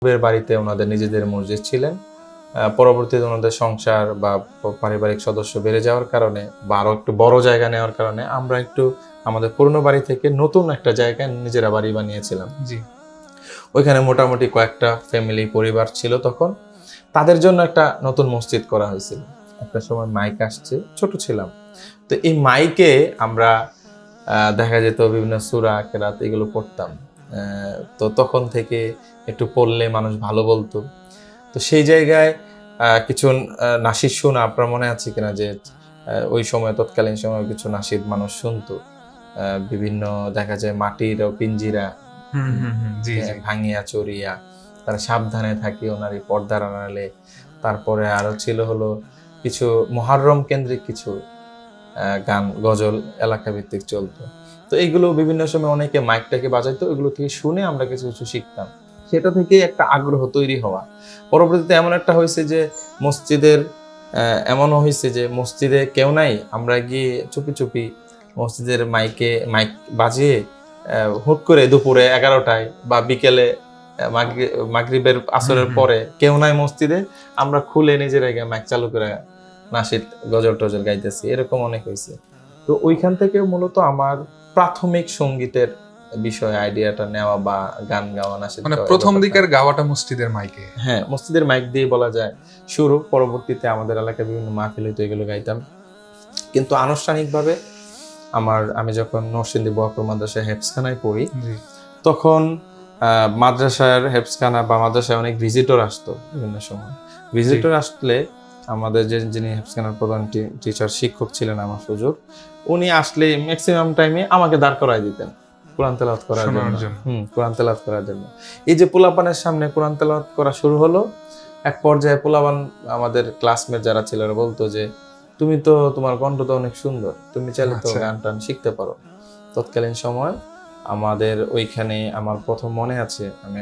বাড়িতে ওনাদের নিজেদের মসজিদ ছিলেন। পরবর্তীতে ওনাদের সংসার বা পারিবারিক সদস্য বেড়ে যাওয়ার কারণে বা আরো একটু বড় জায়গা নেওয়ার কারণে আমরা একটু আমাদের পুরনো বাড়ি থেকে নতুন একটা জায়গায় নিজেরা বাড়ি বানিয়েছিলাম। জি। ওইখানে মোটামুটি কয়েকটা ফ্যামিলি পরিবার ছিল তখন। তাদের জন্য একটা নতুন মসজিদ করা হয়েছিল। একটা সময় মাইক আসছে, ছোট ছিলাম। তো এই মাইকে আমরা দেখা যেত বিভিন্ন সূরা কেরাত এগুলো পড়তাম। তো তখন থেকে একটু পড়লে মানুষ ভালো বলতো। তো সেই জায়গায় কিছু নাশিদ শোনা আপনার মনে আছে কিনা যে ওই সময় তৎকালীন সময় কিছু নাশিদ মানুষ শুনতো। বিভিন্ন দেখা যায় মাটির পিঞ্জিরা ভাঙিয়া চড়িয়া, তারা সাবধানে থাকি ওনার এই পর্দার আড়ালে। তারপরে আরো ছিল হলো কিছু মুহররম কেন্দ্রিক কিছু গান গজল এলাকা ভিত্তিক চলতো। তো এইগুলো বিভিন্ন সময় অনেকে মাইকটাকে বাজাইতো, এগুলো থেকে শুনে আমরা কিছু কিছু শিখতাম। সেটা থেকে একটা আগ্রহ তৈরি হওয়া। পরবর্তীতে এমন একটা হয়েছে যে মসজিদের এমনও হয়েছে যে মসজিদে কেউ নাই, আমরা গিয়ে চুপি চুপি মসজিদের মাইক বাজিয়ে হুট করে দুপুরে 11টায় বা বিকেলে মাগরিবের আসরের পরে কেউ নাই মসজিদে, আমরা খুলে নিজেরাই মাইক চালু করে নাশিদ গজল টজল গাইতেছি, এরকম অনেক হয়েছে। তো ওইখান থেকে মূলত আমার প্রাথমিক সঙ্গীতের বিষয়ে আইডিয়াটা নেওয়া বা গান গাওয়া নাশিদ মানে প্রথম দিকের গাওয়াটা মসজিদের মাইকে। হ্যাঁ, মসজিদের মাইক দিয়ে বলা যায় শুরু। পরবর্তীতে আমাদের এলাকায় বিভিন্ন মাহফিল হইতো, এগুলো গাইতাম। কিন্তু আনুষ্ঠানিকভাবে আমি যখন নরসিংদী বোয়াপুর মাদ্রাসায় হেফজখানায় পড়ি, তখন মাদ্রাসার হেফজখানা বা মাদ্রাসায় অনেক ভিজিটর আসতো বিভিন্ন সময়। ভিজিটর আসলে আমাদের যিনি হেফজখানার প্রধান টিচার শিক্ষক ছিলেন আমার হুজুর, উনি আসলে ম্যাক্সিমাম টাইমে আমাকে দাঁড় করায় দিতেন কোরআন তেলাওয়াত করার জন্য। কোরআন তেলাওয়াত করার জন্য। এই যে পোলাপানের সামনে কোরআন তেলাওয়াত করা শুরু হলো, এক পর্যায়ে পোলাপান আমাদের ক্লাসমেট যারা ছিল বলতো যে তুমি তো তোমার কণ্ঠ তো অনেক সুন্দর, তুমি চাইলে তো গান টান শিখতে পারো। তৎকালীন সময় আমাদের ওইখানে আমার প্রথম মনে আছে, আমি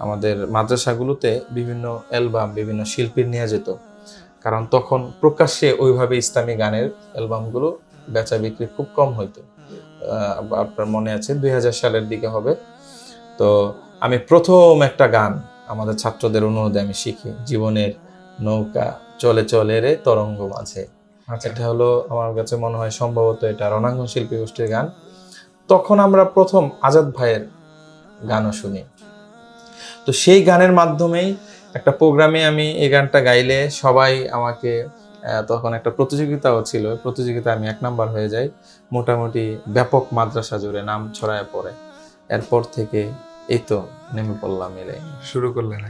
আমাদের মাদ্রাসাগুলোতে বিভিন্ন অ্যালবাম বিভিন্ন শিল্পীর নিয়ে যেত, কারণ তখন প্রকাশ্যে ওইভাবে ইসলামী গানের অ্যালবামগুলো বেচা বিক্রি খুব কম হইতো। আপনার মনে আছে 2000 সালের দিকে হবে। তো আমি প্রথম একটা গান আমাদের ছাত্রদের অনুরোধে আমি শিখি, জীবনের নৌকা চলে চলে রে তরঙ্গ মাঝে। এটা হলো আমার কাছে মনে হয় সম্ভবত এটা রণাঙ্গন শিল্পী গোষ্ঠীর গান। তখন আমরা প্রথম আজাদ ভাইয়ের গানও শুনি। তো সেই গানের মাধ্যমেই একটা প্রোগ্রামে আমি এই গানটা গাইলে সবাই আমাকে, তখন একটা প্রতিযোগিতাও ছিল, প্রতিযোগিতা আমি 1 নাম্বার হয়ে যাই। মোটামুটি ব্যাপক মাদ্রাসা জুড়ে নাম ছড়ায় পড়ে। এরপর থেকে এই তো নেমে পড়লাম, এলে শুরু করলেন।